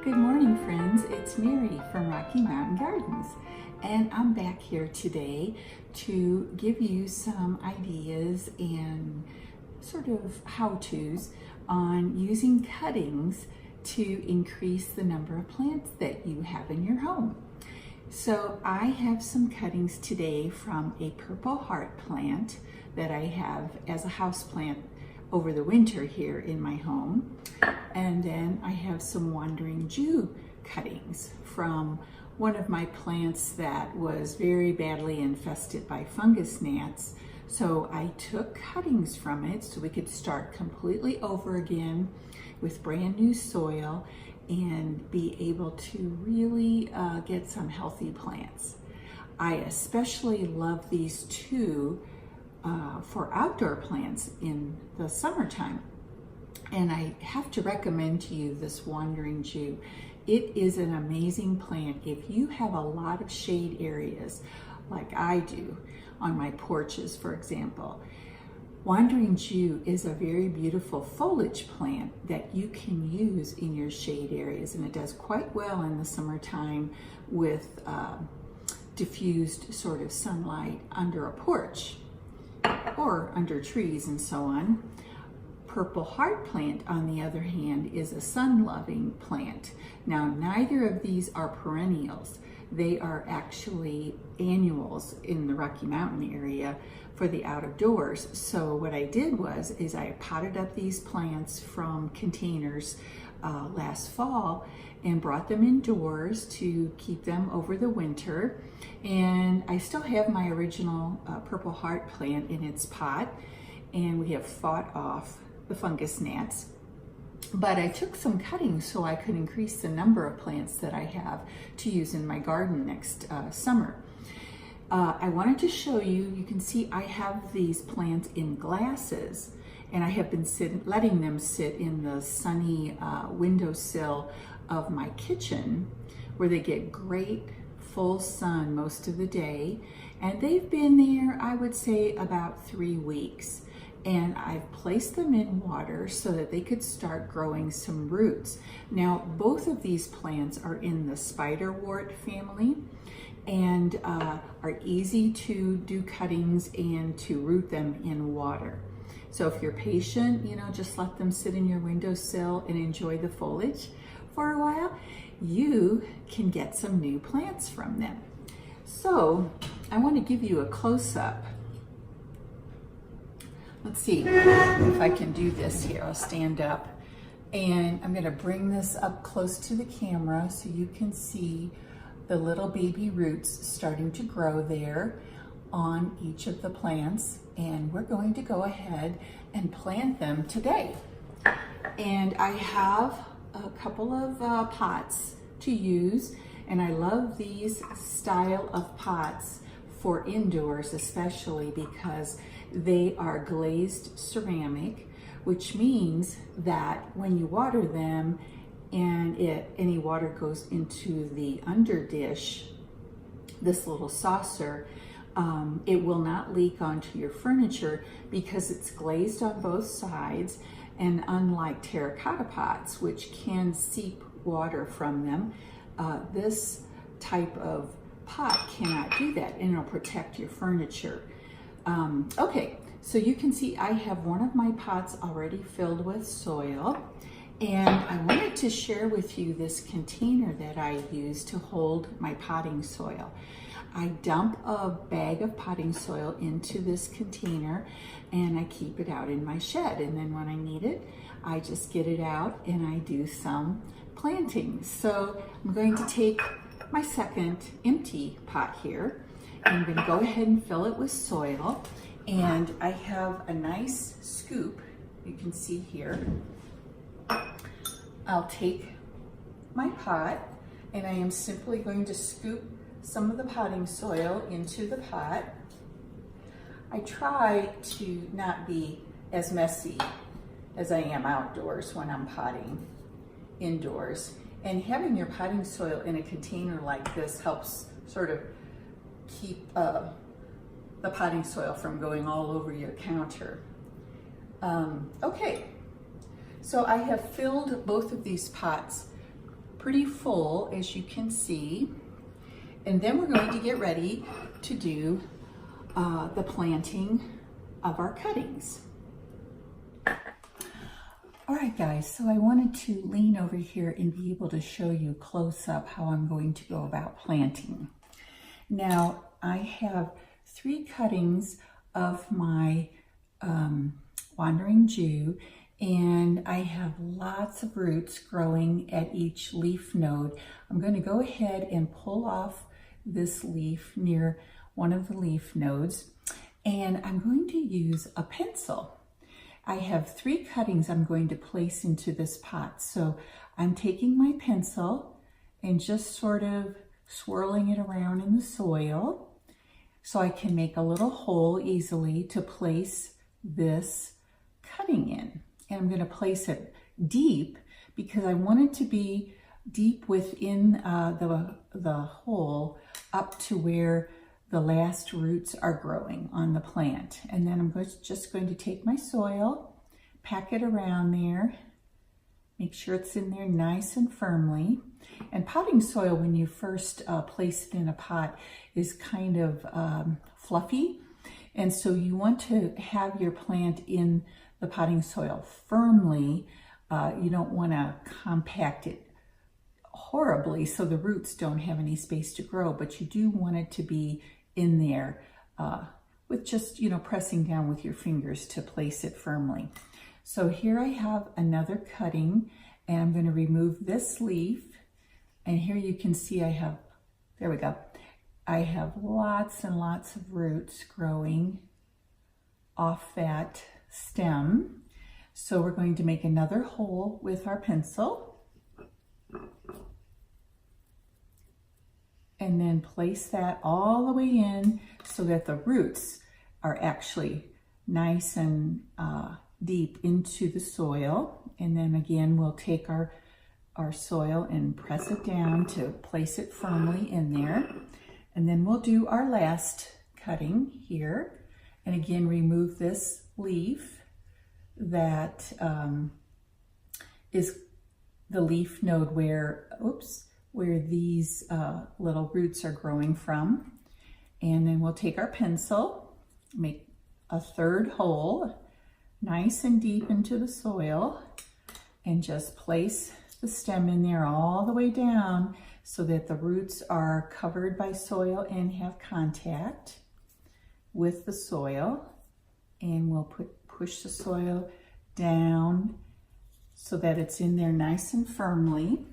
Good morning, friends. It's Mary from Rocky Mountain Gardens, and I'm back here today to give you some ideas and sort of how-tos on using cuttings to increase the number of plants that you have in your home. So I have some cuttings today from a purple heart plant that I have as a house plant over the winter here in my home. And then I have some wandering Jew cuttings from one of my plants that was very badly infested by fungus gnats. So I took cuttings from it so we could start completely over again with brand new soil and be able to really get some healthy plants. I especially love these two for outdoor plants in the summertime. And I have to recommend to you this wandering Jew. It is an amazing plant. If you have a lot of shade areas, like I do on my porches, for example, wandering Jew is a very beautiful foliage plant that you can use in your shade areas, and it does quite well in the summertime with diffused sort of sunlight under a porch or under trees and so on. Purple heart plant, on the other hand, is a sun-loving plant. Now, neither of these are perennials. They are actually annuals in the Rocky Mountain area for the out of doors. So what I did is I potted up these plants from containers last fall and brought them indoors to keep them over the winter. And I still have my original purple heart plant in its pot, and we have fought off the fungus gnats. But I took some cuttings so I could increase the number of plants that I have to use in my garden next summer. I wanted to show you, you can see I have these plants in glasses, and I have been letting them sit in the sunny windowsill of my kitchen where they get great full sun most of the day. And they've been there, I would say, about 3 weeks. And I've placed them in water so that they could start growing some roots. Now, both of these plants are in the spiderwort family and are easy to do cuttings and to root them in water. So if you're patient, just let them sit in your windowsill and enjoy the foliage for a while, you can get some new plants from them. So I want to give you a close-up. Let's see if I can do this here. I'll stand up and I'm going to bring this up close to the camera so you can see the little baby roots starting to grow there on each of the plants. And we're going to go ahead and plant them today. And I have a couple of pots to use, and I love these style of pots for indoors, especially because they are glazed ceramic, which means that when you water them and any water goes into the under dish, this little saucer, it will not leak onto your furniture because it's glazed on both sides. And unlike terracotta pots, which can seep water from them, this type of pot cannot do that, and it'll protect your furniture. Okay, so you can see I have one of my pots already filled with soil, and I wanted to share with you this container that I use to hold my potting soil. I dump a bag of potting soil into this container and I keep it out in my shed, and then when I need it, I just get it out and I do some planting. So I'm going to take my second empty pot here, and I'm going to go ahead and fill it with soil. And I have a nice scoop, you can see here. I'll take my pot and I am simply going to scoop some of the potting soil into the pot. I try to not be as messy as I am outdoors when I'm potting indoors. And having your potting soil in a container like this helps sort of keep the potting soil from going all over your counter. Okay, so I have filled both of these pots pretty full, as you can see. And then we're going to get ready to do the planting of our cuttings. All right, guys, so I wanted to lean over here and be able to show you close up how I'm going to go about planting. Now, I have 3 cuttings of my wandering Jew, and I have lots of roots growing at each leaf node. I'm going to go ahead and pull off this leaf near one of the leaf nodes, and I'm going to use a pencil. I have 3 cuttings I'm going to place into this pot. So I'm taking my pencil and just sort of swirling it around in the soil so I can make a little hole easily to place this cutting in. And I'm going to place it deep because I want it to be deep within the hole up to where the last roots are growing on the plant. And then I'm just going to take my soil, pack it around there, make sure it's in there nice and firmly. And potting soil, when you first place it in a pot, is kind of fluffy. And so you want to have your plant in the potting soil firmly. You don't want to compact it horribly so the roots don't have any space to grow, but you do want it to be in there with just, pressing down with your fingers to place it firmly. So here I have another cutting, and I'm going to remove this leaf. And here you can see there we go. I have lots and lots of roots growing off that stem. So we're going to make another hole with our pencil. And then place that all the way in so that the roots are actually nice and deep into the soil. And then again, we'll take our soil and press it down to place it firmly in there. And then we'll do our last cutting here. And again, remove this leaf that is the leaf node where these little roots are growing from. And then we'll take our pencil, make a third hole, nice and deep into the soil, and just place the stem in there all the way down so that the roots are covered by soil and have contact with the soil. And we'll push the soil down so that it's in there nice and firmly.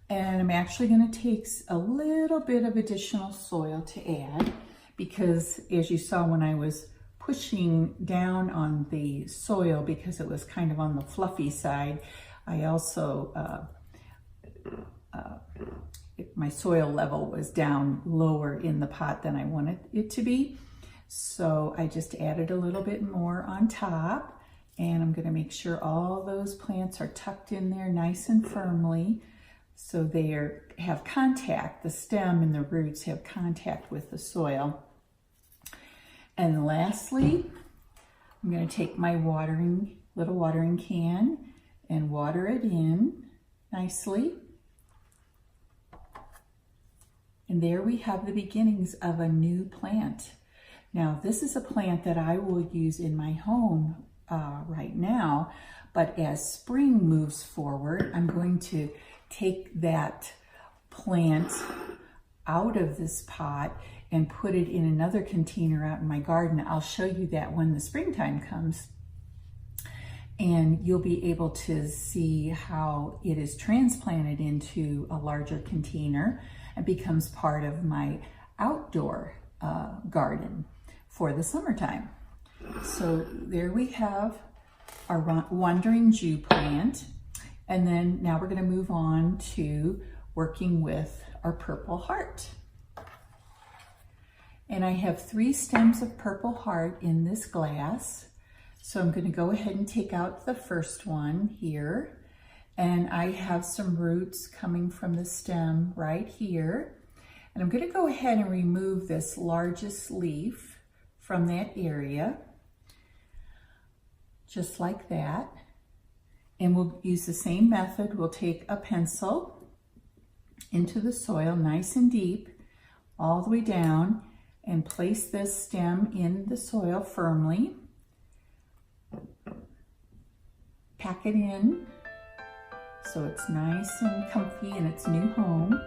And I'm actually going to take a little bit of additional soil to add because, as you saw when I was pushing down on the soil, because it was kind of on the fluffy side, I also, my soil level was down lower in the pot than I wanted it to be. So I just added a little bit more on top, and I'm going to make sure all those plants are tucked in there nice and firmly. So they have contact, the stem and the roots have contact with the soil. And lastly, I'm going to take my little watering can and water it in nicely. And there we have the beginnings of a new plant. Now, this is a plant that I will use in my home right now, but as spring moves forward, I'm going to take that plant out of this pot and put it in another container out in my garden. I'll show you that when the springtime comes, and you'll be able to see how it is transplanted into a larger container and becomes part of my outdoor garden for the summertime. So there we have our wandering Jew plant. And then now we're going to move on to working with our purple heart. And I have 3 stems of purple heart in this glass. So I'm going to go ahead and take out the first one here. And I have some roots coming from the stem right here. And I'm going to go ahead and remove this largest leaf from that area, just like that. And we'll use the same method. We'll take a pencil into the soil nice and deep, all the way down, and place this stem in the soil firmly. Pack it in so it's nice and comfy in its new home.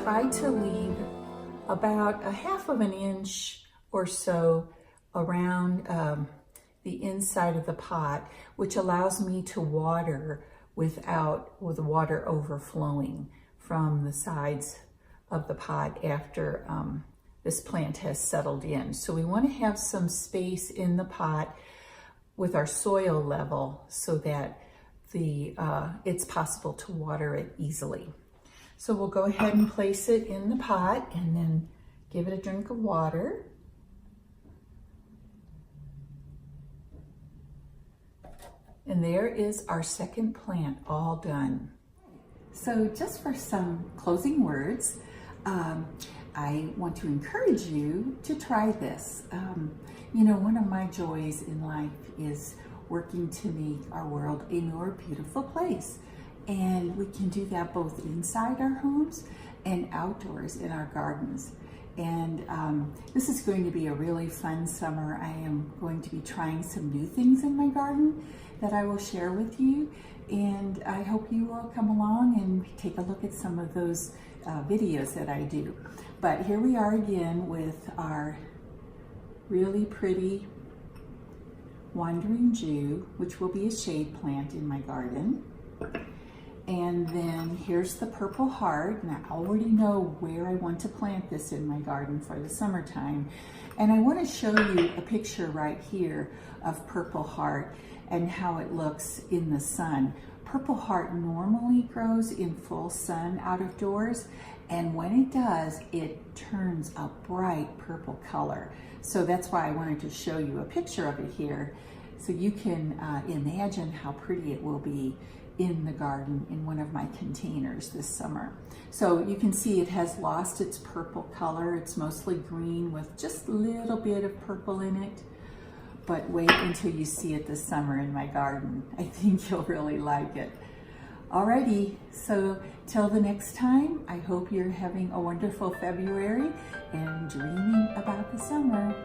Try to leave about a half of an inch or so around the inside of the pot, which allows me to water with the water overflowing from the sides of the pot after this plant has settled in. So we want to have some space in the pot with our soil level so that it's possible to water it easily. So we'll go ahead and place it in the pot and then give it a drink of water. And there is our second plant all done. So just for some closing words, I want to encourage you to try this. You know, one of my joys in life is working to make our world a more beautiful place. And we can do that both inside our homes and outdoors in our gardens. And this is going to be a really fun summer. I am going to be trying some new things in my garden that I will share with you. And I hope you will come along and take a look at some of those videos that I do. But here we are again with our really pretty Wandering Jew, which will be a shade plant in my garden. And then here's the Purple Heart, and I already know where I want to plant this in my garden for the summertime. And I want to show you a picture right here of Purple Heart and how it looks in the sun. Purple Heart normally grows in full sun out of doors, and when it does, it turns a bright purple color. So that's why I wanted to show you a picture of it here, so you can imagine how pretty it will be in the garden in one of my containers this summer. So you can see it has lost its purple color. It's mostly green with just a little bit of purple in it. But wait until you see it this summer in my garden. I think you'll really like it. Alrighty, so till the next time, I hope you're having a wonderful February and dreaming about the summer.